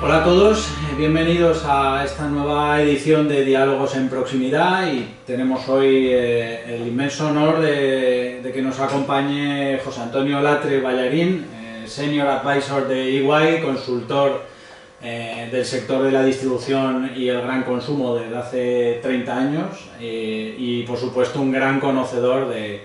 Hola a todos, bienvenidos a esta nueva edición de Diálogos en Proximidad y tenemos hoy el inmenso honor de que nos acompañe José Antonio Latre Ballarín, Senior Advisor de EY, consultor del sector de la distribución y el gran consumo desde hace 30 años y por supuesto un gran conocedor de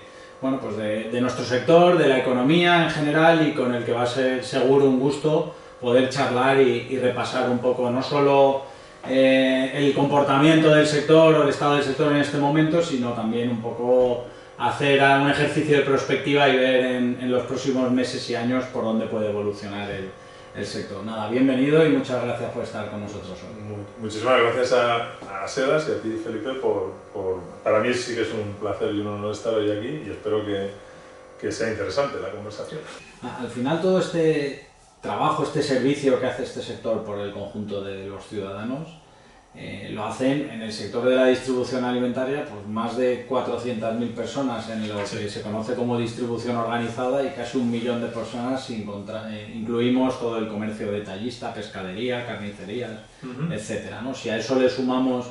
nuestro sector, de la economía en general y con el que va a ser seguro un gusto poder charlar y repasar un poco no solo el comportamiento del sector o el estado del sector en este momento, sino también un poco hacer un ejercicio de prospectiva y ver en los próximos meses y años por dónde puede evolucionar el sector. Nada, bienvenido y muchas gracias por estar con nosotros hoy. Muchísimas gracias a Sedas y a ti, Felipe, para mí sí que es un placer y un honor estar hoy aquí y espero que sea interesante la conversación. Al final todo este trabajo, este servicio que hace este sector por el conjunto de los ciudadanos, lo hacen en el sector de la distribución alimentaria pues más de 400.000 personas en lo que se conoce como distribución organizada y casi 1 millón de personas si incluimos todo el comercio detallista, pescadería, carnicerías, etcétera, ¿no? Si a eso le sumamos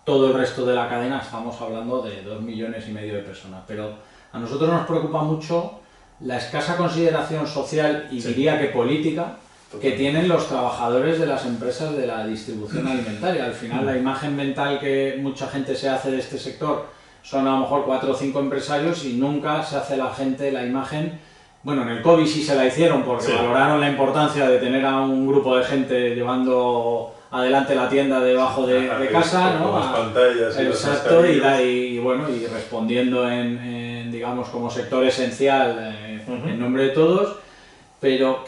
todo el resto de la cadena estamos hablando de 2,5 millones de personas, pero a nosotros nos preocupa mucho la escasa consideración social y diría que política que tienen los trabajadores de las empresas de la distribución alimentaria. Al final la imagen mental que mucha gente se hace de este sector son a lo mejor 4 o 5 empresarios y nunca se hace la gente la imagen. Bueno, en el COVID sí se la hicieron porque valoraron la importancia de tener a un grupo de gente llevando adelante la tienda debajo de casa, ¿no? Con las pantallas. Exacto, y respondiendo digamos, como sector esencial en nombre de todos. Pero,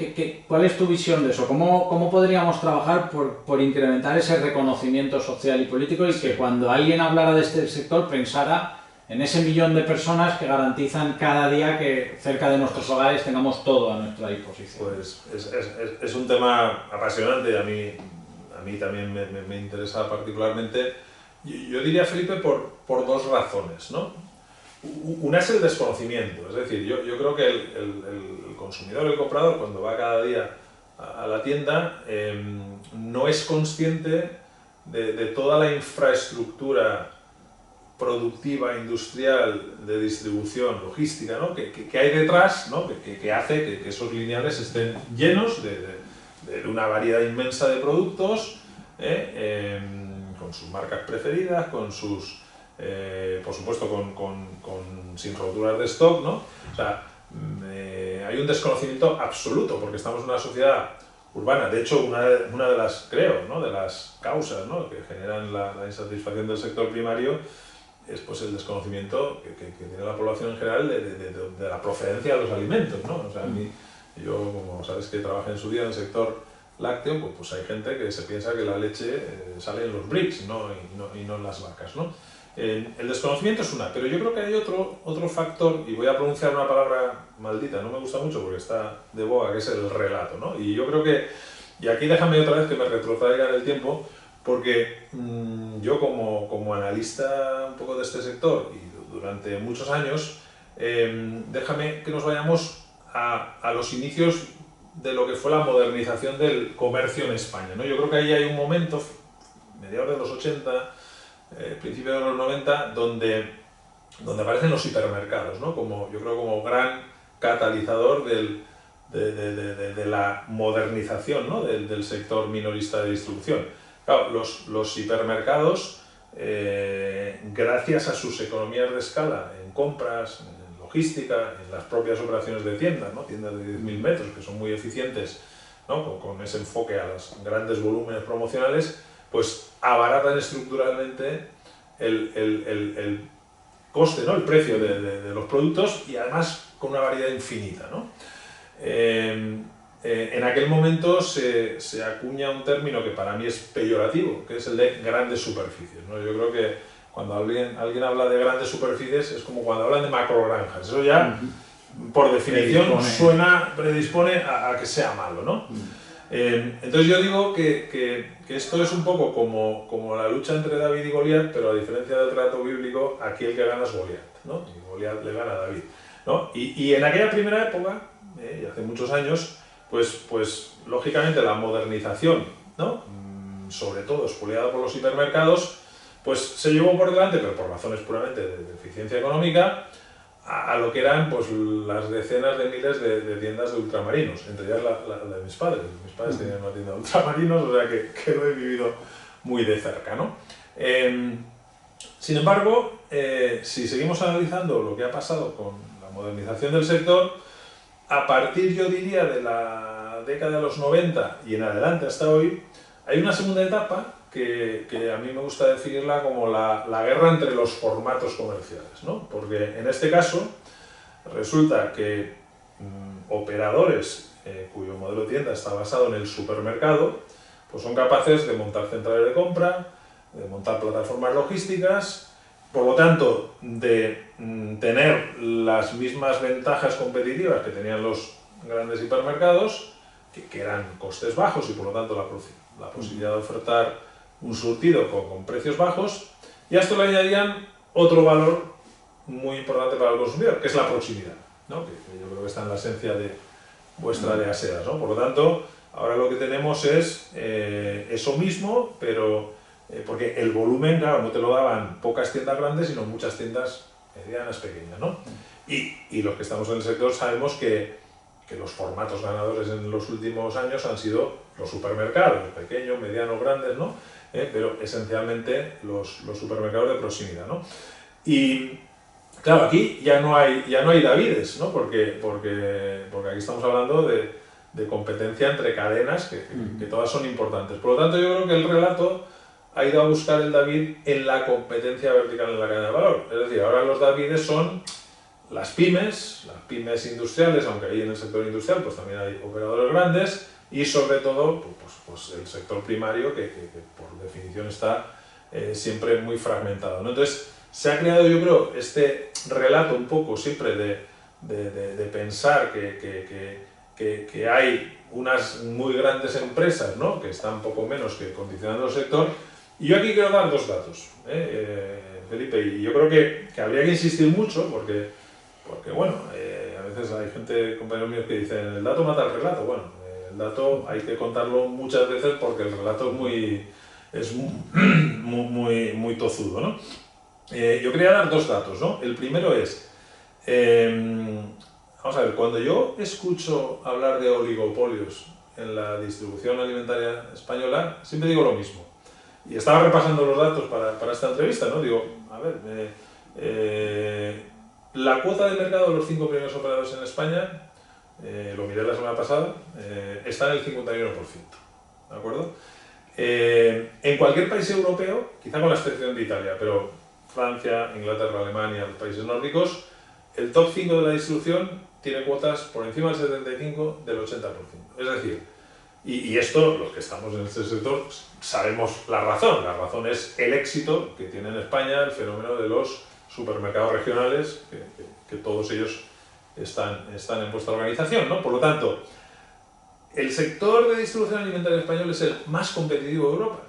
¿cuál es tu visión de eso? ¿Cómo podríamos trabajar por incrementar ese reconocimiento social y político y que cuando alguien hablara de este sector pensara en ese 1 millón de personas que garantizan cada día que cerca de nuestros hogares tengamos todo a nuestra disposición? Pues es un tema apasionante, a mí también me interesa particularmente. Yo diría, Felipe, por 2 razones, ¿no? Una es el desconocimiento, es decir, yo creo que el consumidor, el comprador, cuando va cada día a la tienda, no es consciente de toda la infraestructura productiva, industrial, de distribución, logística, ¿no? que hay detrás, ¿no? que hace que esos lineales estén llenos de una variedad inmensa de productos, con sus marcas preferidas, con sus... por supuesto sin roturas de stock, ¿no? O sea, hay un desconocimiento absoluto porque estamos en una sociedad urbana. De hecho, una de las, creo, ¿no? de las causas, ¿no? que generan la insatisfacción del sector primario es pues el desconocimiento que tiene la población en general de la procedencia de los alimentos, ¿no? O sea, yo, como sabes que trabajé en su día en el sector lácteo, pues hay gente que se piensa que la leche sale en los bricks y no en las vacas, ¿no? El desconocimiento es una, pero yo creo que hay otro factor, y voy a pronunciar una palabra maldita, no me gusta mucho porque está de boga, que es el relato, ¿no? Y yo creo que, y aquí déjame otra vez que me retrotraiga en el tiempo, porque yo como analista un poco de este sector y durante muchos años, déjame que nos vayamos a los inicios de lo que fue la modernización del comercio en España, ¿no? Yo creo que ahí hay un momento, mediados de los 80, principios de los 90, donde aparecen los hipermercados, ¿no? Yo creo como gran catalizador de la modernización, ¿no? del sector minorista de distribución. Claro, los hipermercados, gracias a sus economías de escala en compras, en logística, en las propias operaciones de tiendas, ¿no? Tiendas de 10.000 metros que son muy eficientes, ¿no? con ese enfoque a los grandes volúmenes promocionales, pues abaratan estructuralmente el coste, ¿no? El precio de los productos y además con una variedad infinita, ¿no? En aquel momento se acuña un término que para mí es peyorativo, que es el de grandes superficies, ¿no? Yo creo que cuando alguien habla de grandes superficies es como cuando hablan de macrogranjas. Eso ya, por definición, predispone a que sea malo, ¿no? Entonces yo digo que esto es un poco como la lucha entre David y Goliat, pero a diferencia del relato bíblico, aquí el que gana es Goliat, ¿no? Y Goliat le gana a David, ¿no? Y en aquella primera época, y hace muchos años, pues lógicamente la modernización ¿no? Sobre todo expoliada por los hipermercados, pues se llevó por delante, pero por razones puramente de eficiencia económica, a lo que eran pues las decenas de miles de tiendas de ultramarinos, entre ellas la de mis padres. Mis padres tenían una tienda de ultramarinos, o sea que lo he vivido muy de cerca, ¿no? Sin embargo, si seguimos analizando lo que ha pasado con la modernización del sector, a partir, yo diría, de la década de los 90 y en adelante hasta hoy, hay una segunda etapa que a mí me gusta definirla como la guerra entre los formatos comerciales, ¿no? Porque en este caso resulta que operadores cuyo modelo de tienda está basado en el supermercado, pues son capaces de montar centrales de compra, de montar plataformas logísticas, por lo tanto, de tener las mismas ventajas competitivas que tenían los grandes hipermercados, que eran costes bajos y por lo tanto la posibilidad de ofertar un surtido con precios bajos, y a esto le añadían otro valor muy importante para el consumidor, que es la proximidad, ¿no? Que yo creo que está en la esencia de vuestra de Aseas, ¿no? Por lo tanto, ahora lo que tenemos es eso mismo, pero porque el volumen, claro, no te lo daban pocas tiendas grandes, sino muchas tiendas medianas, pequeñas, ¿no? Y los que estamos en el sector sabemos que los formatos ganadores en los últimos años han sido los supermercados, pequeños, medianos, grandes, ¿no? Pero esencialmente los supermercados de proximidad, ¿no? Y claro, aquí ya no hay Davides, ¿no? Porque aquí estamos hablando de competencia entre cadenas que todas son importantes. Por lo tanto, yo creo que el relato ha ido a buscar el David en la competencia vertical en la cadena de valor. Es decir, ahora los Davides son las pymes industriales, aunque ahí en el sector industrial pues también hay operadores grandes, y sobre todo pues el sector primario que por definición está siempre muy fragmentado, ¿no? Entonces se ha creado, yo creo, este relato un poco siempre de pensar que hay unas muy grandes empresas, ¿no? Que están poco menos que condicionando el sector. Y yo aquí quiero dar dos datos, Felipe, y yo creo que habría que insistir mucho porque bueno, a veces hay gente, compañeros míos, que dicen el dato mata el relato. Bueno, el dato hay que contarlo muchas veces porque el relato es muy tozudo, ¿no? Yo quería dar dos datos, ¿no? El primero es, vamos a ver, cuando yo escucho hablar de oligopolios en la distribución alimentaria española, siempre digo lo mismo. Y estaba repasando los datos para esta entrevista, ¿no? Digo, a ver, la cuota de mercado de los 5 primeros operadores en España, lo miré la semana pasada, está en el 51%, ¿de acuerdo? En cualquier país europeo, quizá con la excepción de Italia, pero Francia, Inglaterra, Alemania, los países nórdicos, el top 5 de la distribución tiene cuotas por encima del 75% del 80%. Es decir, y esto, los que estamos en este sector, sabemos la razón es el éxito que tiene en España el fenómeno de los supermercados regionales, que todos ellos están en vuestra organización, ¿no? Por lo tanto, el sector de distribución alimentaria español es el más competitivo de Europa.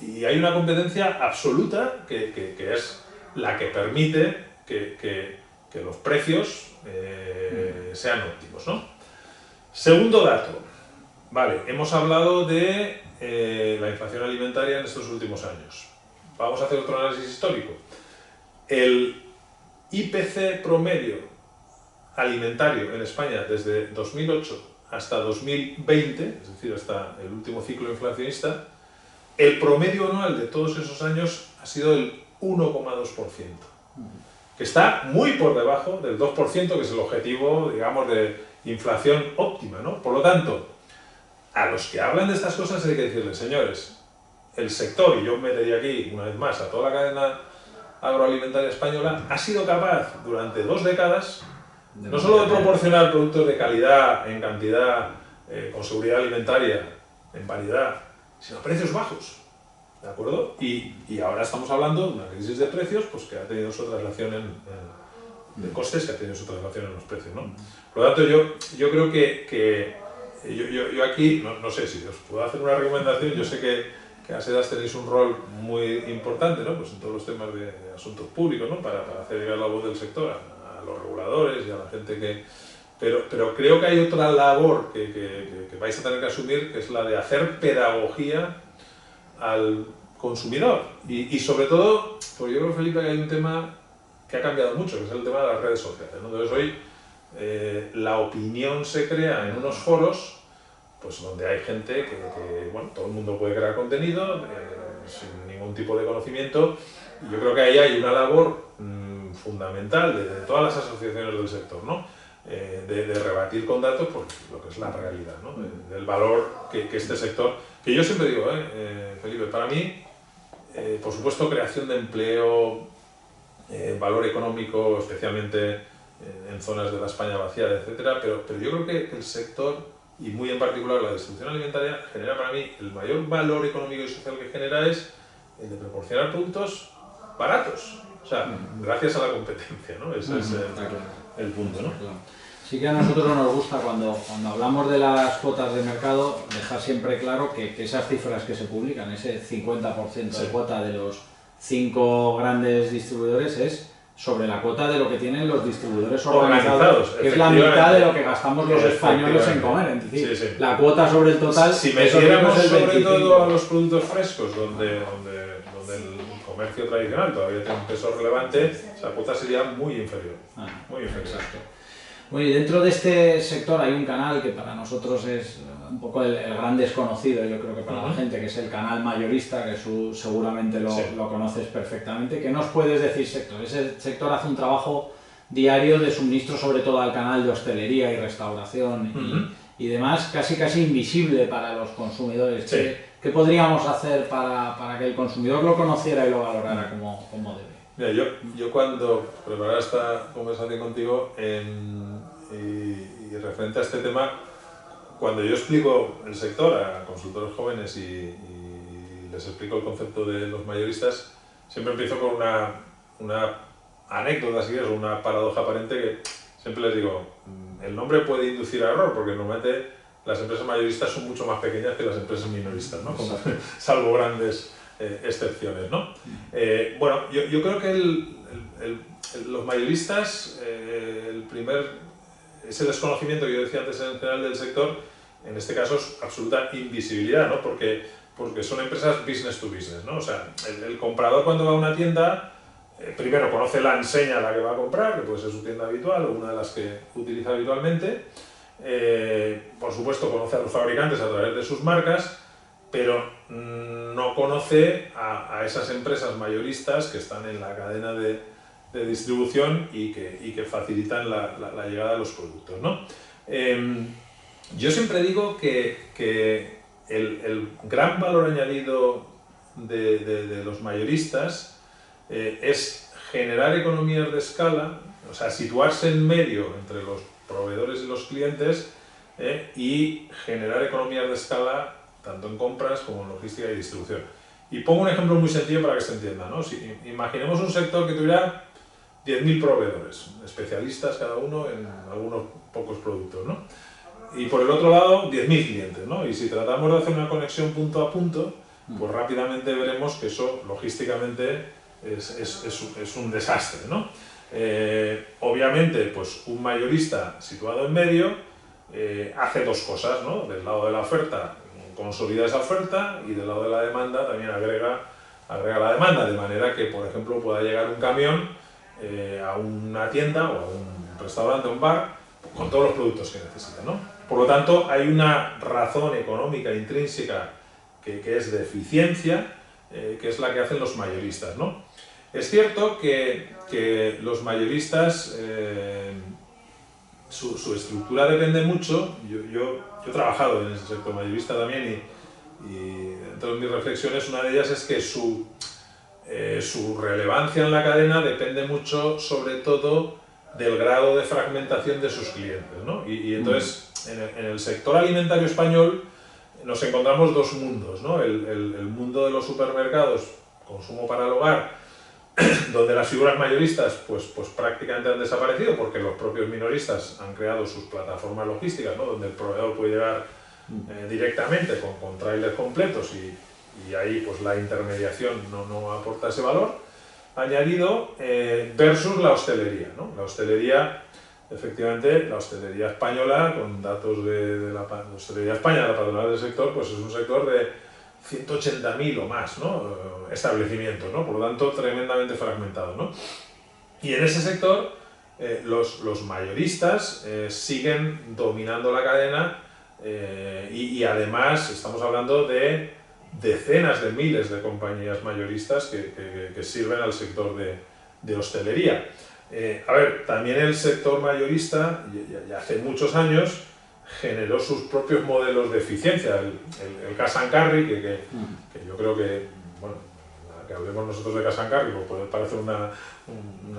Y hay una competencia absoluta que es la que permite que los precios sean óptimos, ¿no? Segundo dato. Vale, hemos hablado de la inflación alimentaria en estos últimos años. Vamos a hacer otro análisis histórico. El IPC promedio alimentario en España desde 2008 hasta 2020, es decir, hasta el último ciclo inflacionista, el promedio anual de todos esos años ha sido el 1,2%, que está muy por debajo del 2%, que es el objetivo, digamos, de inflación óptima, ¿no? Por lo tanto, a los que hablan de estas cosas hay que decirles, señores, el sector, y yo metería aquí una vez más a toda la cadena agroalimentaria española, ha sido capaz durante 2 décadas no solo de proporcionar productos de calidad, en cantidad, con seguridad alimentaria, en variedad, sino a precios bajos, ¿de acuerdo? Y ahora estamos hablando de una crisis de precios pues, que ha tenido su traslación de costes, que ha tenido su traslación en los precios, ¿no? Por lo tanto, yo creo que yo aquí, no sé si os puedo hacer una recomendación, yo sé que Aseas tenéis un rol muy importante, ¿no? Pues en todos los temas de asuntos públicos, ¿no? Para hacer llegar la voz del sector a los reguladores y a la gente que pero creo que hay otra labor que vais a tener que asumir, que es la de hacer pedagogía al consumidor. Y sobre todo, pues yo creo, Felipe, que hay un tema que ha cambiado mucho, que es el tema de las redes sociales, ¿no? Entonces hoy la opinión se crea en unos foros pues donde hay gente que bueno, todo el mundo puede crear contenido sin ningún tipo de conocimiento. Y yo creo que ahí hay una labor fundamental de todas las asociaciones del sector, ¿no? De rebatir con datos pues, lo que es la realidad, ¿no? Del valor que este sector, que yo siempre digo, Felipe, para mí, por supuesto, creación de empleo, valor económico, especialmente en zonas de la España vaciada, etcétera, pero yo creo que el sector, y muy en particular la distribución alimentaria, genera para mí el mayor valor económico y social que genera es el de proporcionar productos baratos, o sea, gracias a la competencia, ¿no? Ese es el punto, ¿no? Sí que a nosotros nos gusta cuando hablamos de las cuotas de mercado dejar siempre claro que esas cifras que se publican, ese 50% de cuota de los 5 grandes distribuidores es sobre la cuota de lo que tienen los distribuidores organizados, que es la mitad de lo que gastamos los españoles en comer. Es decir, la cuota sobre el total... Si metiéramos sobre todo a los productos frescos, donde el comercio tradicional todavía tiene un peso relevante, esa cuota sería muy inferior. Muy inferior. Exacto. Bueno, y dentro de este sector hay un canal que para nosotros es un poco el gran desconocido, yo creo que para la gente, que es el canal mayorista, que seguramente lo conoces perfectamente. ¿Qué nos puedes decir, sector? Ese sector hace un trabajo diario de suministro sobre todo al canal de hostelería y restauración y demás, casi invisible para los consumidores. Sí. ¿Qué podríamos hacer para que el consumidor lo conociera y lo valorara como debe? Mira, yo cuando preparaba esta conversación contigo y referente a este tema, cuando yo explico el sector a consultores jóvenes y les explico el concepto de los mayoristas, siempre empiezo con una anécdota, si quieres, o una paradoja aparente que siempre les digo, el nombre puede inducir a error, porque normalmente las empresas mayoristas son mucho más pequeñas que las empresas minoristas, ¿no? Salvo grandes excepciones, ¿no? Bueno, yo creo que los mayoristas, ese desconocimiento que yo decía antes en general del sector, en este caso es absoluta invisibilidad, ¿no? Porque son empresas business to business, ¿no? O sea, el comprador cuando va a una tienda, primero conoce la enseña a la que va a comprar, que puede ser su tienda habitual o una de las que utiliza habitualmente. Por supuesto conoce a los fabricantes a través de sus marcas, pero no conoce a esas empresas mayoristas que están en la cadena de distribución y que facilitan la llegada de los productos, ¿no? Yo siempre digo que el gran valor añadido de los mayoristas es generar economías de escala, o sea, situarse en medio entre los proveedores y los clientes y generar economías de escala tanto en compras como en logística y distribución. Y pongo un ejemplo muy sencillo para que se entienda, ¿no? Si imaginemos un sector que tuviera 10.000 proveedores, especialistas cada uno en algunos pocos productos, ¿no? Y por el otro lado, 10.000 clientes, ¿no? Y si tratamos de hacer una conexión punto a punto, pues rápidamente veremos que eso, logísticamente, es un desastre, ¿no? Obviamente, pues un mayorista situado en medio hace dos cosas, ¿no? Del lado de la oferta, consolida esa oferta, y del lado de la demanda también agrega la demanda, de manera que, por ejemplo, pueda llegar un camión a una tienda o a un restaurante o un bar con todos los productos que necesita, ¿no? Por lo tanto, hay una razón económica intrínseca que es de eficiencia, que es la que hacen los mayoristas, ¿no? Es cierto que los mayoristas, su estructura depende mucho. Yo he trabajado en ese sector mayorista también y dentro de mis reflexiones una de ellas es que su relevancia en la cadena depende mucho, sobre todo, del grado de fragmentación de sus clientes, ¿no? Y entonces, en el sector alimentario español nos encontramos dos mundos, ¿no? El mundo de los supermercados, consumo para el hogar, donde las figuras mayoristas pues prácticamente han desaparecido porque los propios minoristas han creado sus plataformas logísticas, ¿no? Donde el proveedor puede llegar directamente con trailers completos y ahí pues la intermediación no aporta ese valor añadido, versus la hostelería, ¿no? La hostelería efectivamente la hostelería española, con datos de la hostelería España, la patronal del sector, pues es un sector de 180.000 o más, ¿no? Establecimientos, ¿no? Por lo tanto, tremendamente fragmentado, ¿no? Y en ese sector, los mayoristas siguen dominando la cadena y además estamos hablando de decenas de miles de compañías mayoristas que sirven al sector de hostelería. A ver, también el sector mayorista, ya hace muchos años, generó sus propios modelos de eficiencia. El cash and carry, que yo creo que, bueno, que hablemos nosotros de cash and carry, pues puede parecer una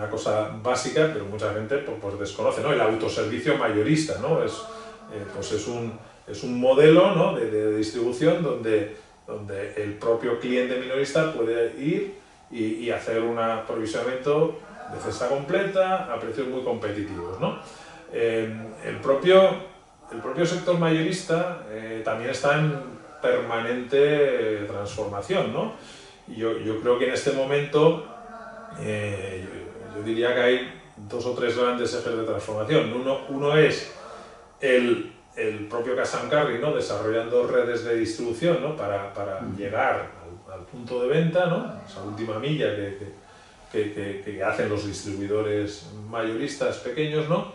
cosa básica, pero mucha gente pues desconoce, ¿no? El autoservicio mayorista, ¿no? Pues es un modelo, ¿no? de distribución donde el propio cliente minorista puede ir y hacer un aprovisionamiento de cesta completa a precios muy competitivos, ¿no? El propio sector mayorista también está en permanente transformación, ¿no? Y yo creo que en este momento yo diría que hay 2 o 3 grandes ejes de transformación. Uno es el propio cash and carry, ¿no? Desarrollando redes de distribución, ¿no? Para llegar al punto de venta, ¿no? Esa última milla que hacen los distribuidores mayoristas pequeños, ¿no?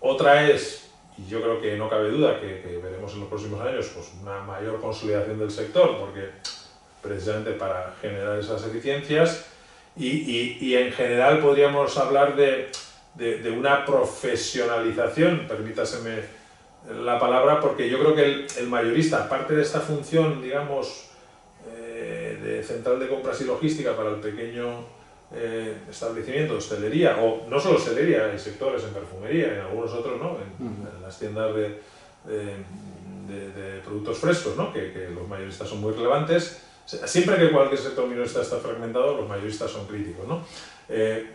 Otra es, y yo creo que no cabe duda que veremos en los próximos años, pues una mayor consolidación del sector, porque precisamente para generar esas eficiencias y en general podríamos hablar de una profesionalización, permítaseme la palabra, porque yo creo que el mayorista, aparte de esta función, digamos, de central de compras y logística para el pequeño establecimiento de hostelería, o no solo hostelería, hay sectores en perfumería, en algunos otros, ¿no? En las tiendas de productos frescos, ¿no? Que los mayoristas son muy relevantes. Siempre que cualquier sector minorista está fragmentado, los mayoristas son críticos, ¿no?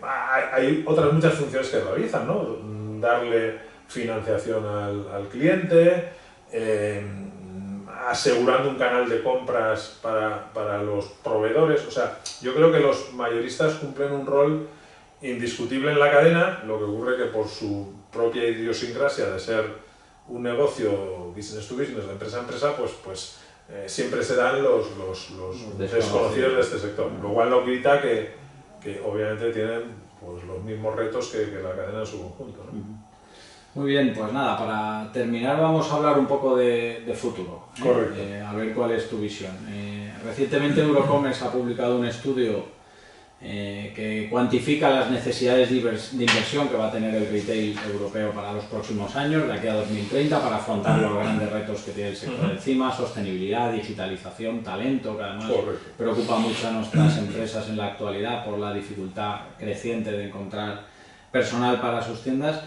Hay otras muchas funciones que realizan, ¿no? Darle financiación al cliente, asegurando un canal de compras para los proveedores. O sea, yo creo que los mayoristas cumplen un rol indiscutible en la cadena, lo que ocurre que por su propia idiosincrasia de ser un negocio business to business, de empresa a empresa, pues siempre serán los desconocidos de este sector, lo cual no quita que obviamente tienen pues, los mismos retos que la cadena en su conjunto, ¿no? Muy bien, pues nada, para terminar vamos a hablar un poco de futuro. Correcto. A ver cuál es tu visión. Recientemente Eurocommerce ha publicado un estudio que cuantifica las necesidades de inversión que va a tener el retail europeo para los próximos años, de aquí a 2030, para afrontar los grandes retos que tiene el sector encima: sostenibilidad, digitalización, talento, que además preocupa mucho a nuestras empresas en la actualidad por la dificultad creciente de encontrar personal para sus tiendas.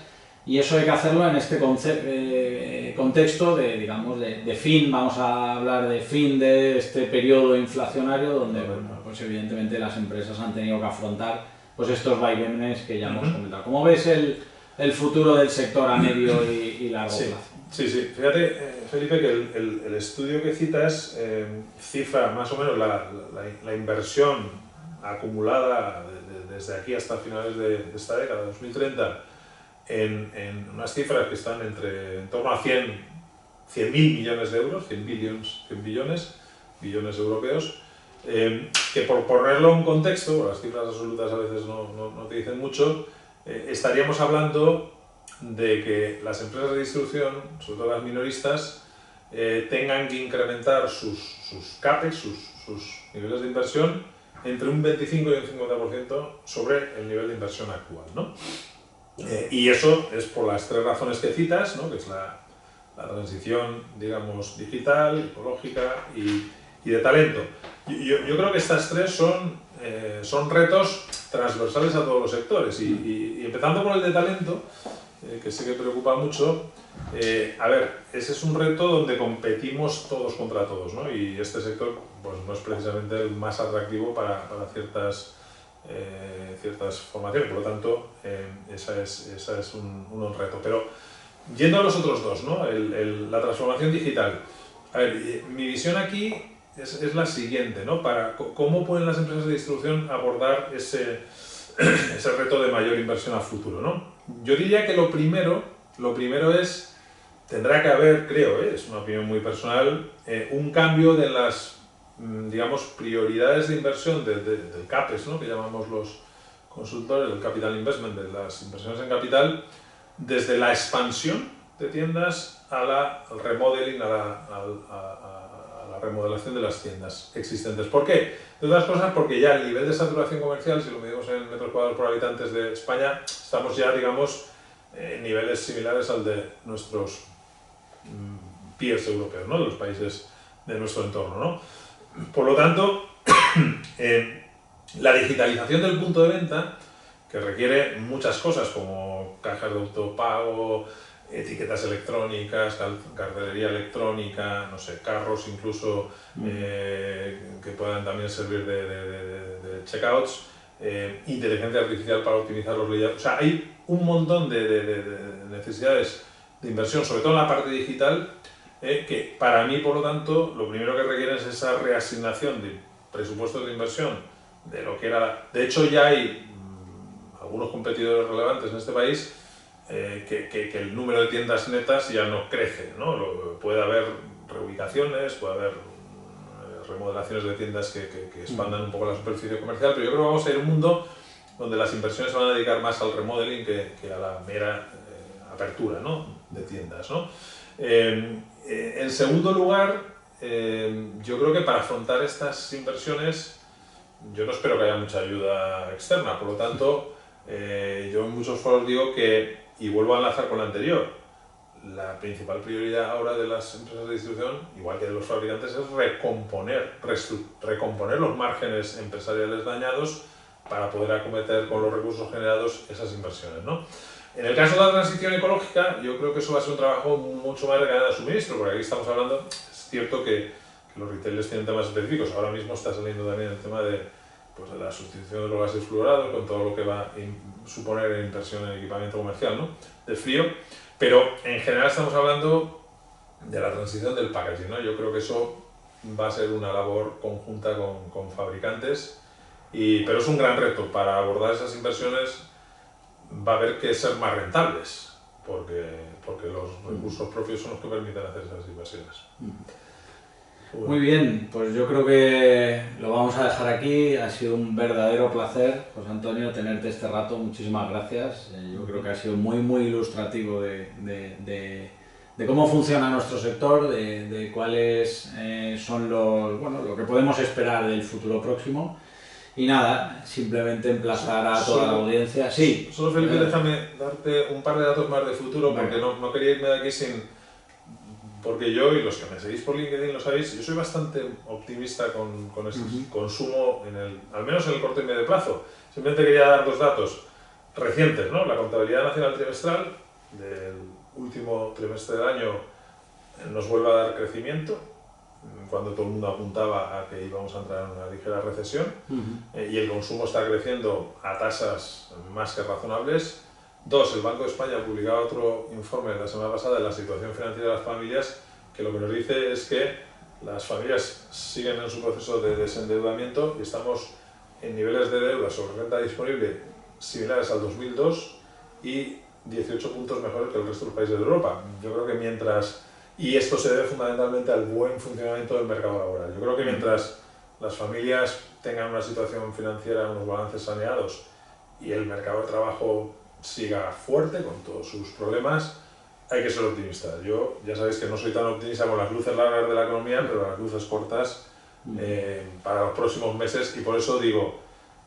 Y eso hay que hacerlo en este contexto de fin, vamos a hablar de fin de este periodo inflacionario donde, bueno, pues evidentemente las empresas han tenido que afrontar pues estos vaivenes que ya hemos comentado. ¿Cómo ves el futuro del sector a medio y largo plazo? Sí, fíjate, Felipe, que el estudio que citas cifra más o menos la inversión acumulada desde aquí hasta finales de esta década, 2030, en unas cifras que están en torno a 100.000 millones de euros, 100 billones europeos, que por ponerlo en contexto, las cifras absolutas a veces no te dicen mucho, estaríamos hablando de que las empresas de distribución, sobre todo las minoristas, tengan que incrementar sus CAPEX, sus niveles de inversión, entre un 25 y un 50% sobre el nivel de inversión actual, ¿no? Y eso es por las 3 razones que citas, ¿no? Que es la transición, digamos, digital, ecológica y de talento. Yo creo que estas 3 son retos transversales a todos los sectores y empezando por el de talento, que sé que preocupa mucho. A ver, ese es un reto donde competimos todos contra todos, ¿no? Y este sector pues, no es precisamente el más atractivo para ciertas formaciones, por lo tanto esa es un reto. Pero yendo a los otros dos, ¿no? La transformación digital. A ver, mi visión aquí es la siguiente, ¿no? ¿Cómo pueden las empresas de distribución abordar ese ese reto de mayor inversión a futuro, ¿no? Yo diría que lo primero es, tendrá que haber, creo, es una opinión muy personal, un cambio de las, digamos, prioridades de inversión del CAPEX, ¿no? Que llamamos los consultores, del Capital Investment, de las inversiones en capital, desde la expansión de tiendas al remodeling, a la remodelación de las tiendas existentes. ¿Por qué? De otras cosas, porque ya el nivel de saturación comercial, si lo medimos en metros cuadrados por habitantes de España, estamos ya, digamos, en niveles similares al de nuestros peers europeos, ¿no? De los países de nuestro entorno, ¿no? Por lo tanto, la digitalización del punto de venta, que requiere muchas cosas como cajas de autopago, etiquetas electrónicas, cartelería electrónica, no sé, carros incluso que puedan también servir de checkouts, inteligencia artificial para optimizar los layouts. O sea, hay un montón de necesidades de inversión, sobre todo en la parte digital, que para mí, por lo tanto, lo primero que requiere es esa reasignación de presupuestos de inversión de lo que era... De hecho, ya hay algunos competidores relevantes en este país que el número de tiendas netas ya no crece, ¿no? Puede haber reubicaciones, puede haber remodelaciones de tiendas que expandan un poco la superficie comercial, pero yo creo que vamos a ir a un mundo donde las inversiones se van a dedicar más al remodeling que a la mera apertura, ¿no? De tiendas, ¿no? En segundo lugar, yo creo que para afrontar estas inversiones yo no espero que haya mucha ayuda externa, por lo tanto yo en muchos foros digo que, y vuelvo a enlazar con la anterior, la principal prioridad ahora de las empresas de distribución, igual que de los fabricantes, es recomponer los márgenes empresariales dañados para poder acometer con los recursos generados esas inversiones, ¿no? En el caso de la transición ecológica, yo creo que eso va a ser un trabajo mucho más de cadena de suministro, porque aquí estamos hablando, es cierto que los retailers tienen temas específicos, ahora mismo está saliendo también el tema de la sustitución de los gases fluorados, con todo lo que va a suponer en inversión en equipamiento comercial, ¿no? De frío, pero en general estamos hablando de la transición del packaging, ¿no? Yo creo que eso va a ser una labor conjunta con fabricantes, pero es un gran reto. Para abordar esas inversiones va a haber que ser más rentables, porque los recursos propios son los que permiten hacer esas inversiones. Muy bien, pues yo creo que lo vamos a dejar aquí. Ha sido un verdadero placer, José Antonio, tenerte este rato. Muchísimas gracias. Yo creo que ha sido muy ilustrativo de cómo funciona nuestro sector, de cuáles son lo que podemos esperar del futuro próximo. Y nada, simplemente emplazar a toda la audiencia. Sí. Solo, Felipe, déjame darte un par de datos más de futuro, porque no quería irme de aquí sin... Porque yo, y los que me seguís por LinkedIn lo sabéis, yo soy bastante optimista con el consumo, al menos en el corto y medio plazo. Simplemente quería dar dos datos recientes, ¿no? La contabilidad nacional trimestral del último trimestre del año nos vuelve a dar crecimiento, cuando todo el mundo apuntaba a que íbamos a entrar en una ligera recesión, y el consumo está creciendo a tasas más que razonables. Dos, el Banco de España ha publicado otro informe la semana pasada de la situación financiera de las familias, que lo que nos dice es que las familias siguen en su proceso de desendeudamiento y estamos en niveles de deuda sobre renta disponible similares al 2002 y 18 puntos mejores que el resto de los países de Europa. Yo creo que mientras... Y esto se debe fundamentalmente al buen funcionamiento del mercado laboral. Yo creo que mientras las familias tengan una situación financiera, unos balances saneados y el mercado de trabajo siga fuerte con todos sus problemas, hay que ser optimista. Yo ya sabéis que no soy tan optimista con las luces largas de la economía, pero las luces cortas para los próximos meses, y por eso digo,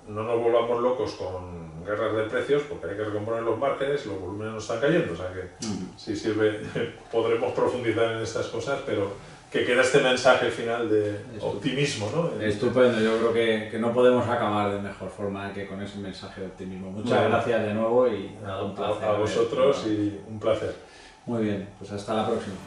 no nos volvamos locos con guerras de precios, porque hay que recomponer los márgenes, los volúmenes no están cayendo, o sea que si sirve podremos profundizar en estas cosas, pero que queda este mensaje final de optimismo, ¿no? Estupendo, yo creo que no podemos acabar de mejor forma que con ese mensaje de optimismo. Muchas gracias de nuevo y nada, un placer. A vosotros y un placer. Muy bien, pues hasta la próxima.